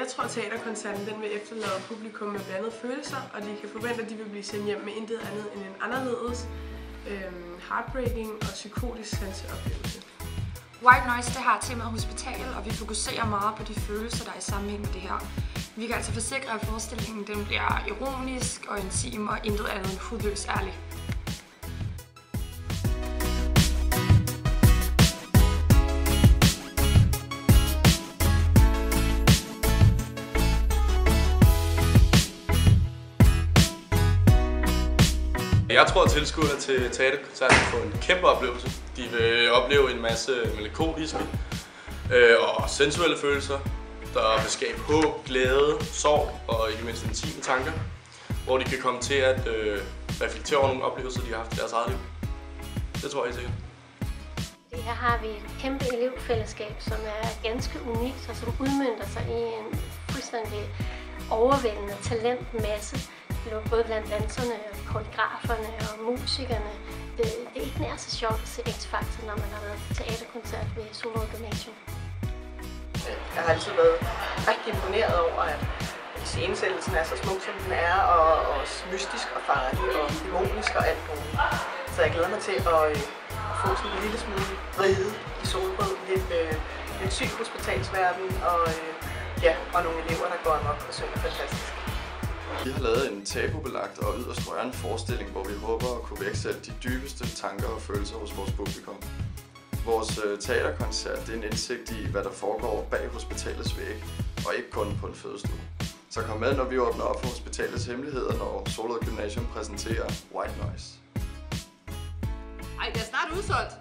Jeg tror, at teaterkoncerten den vil efterlade publikum med blandede følelser, og de kan forvente, at de vil blive sendt hjem med intet andet end en anderledes, heartbreaking og psykotisk sanseoplevelse. White Noise det har temaet hospital, og vi fokuserer meget på de følelser, der er i sammenhæng med det her. Vi kan altså forsikre, at forestillingen den bliver ironisk og intim og intet andet end hudløs ærlig. Jeg tror, at tilskuerne til teaterkoncerten får en kæmpe oplevelse. De vil opleve en masse melankoliske og sensuelle følelser, der vil skabe håb, glæde, sorg og ikke mindst intime tanker, hvor de kan komme til at reflektere over nogle oplevelser, de har haft i deres eget liv. Det tror jeg sikkert. Her har vi et kæmpe elevfællesskab, som er ganske unikt og som udmønter sig i en fuldstændig overvældende talentmasse. Både blandt danserne, koreograferne og musikerne. Det er ikke nær så sjovt at se X-Factor, når man har været til teaterkoncert ved Solrød Gymnasium. Jeg har altid været rigtig imponeret over, at scenesættelsen er så smuk, som den er, og også mystisk og farlig og dæmonisk og alt muligt. Så jeg glæder mig til at få sådan en lille smule vrede i Solrød, lidt syg hospitalsverden og nogle elever, der går amok og synger fantastisk. Vi har lavet en tabubelagt og yderst rørende forestilling, hvor vi håber at kunne væksætte de dybeste tanker og følelser hos vores publikum. Vores teaterkoncert det er en indsigt i, hvad der foregår bag hospitalets væg, og ikke kun på en fødestue. Så kom med, når vi åbner op for hospitalets hemmeligheder, når Solrød Gymnasium præsenterer White Noise. Ej, det er snart udsolgt.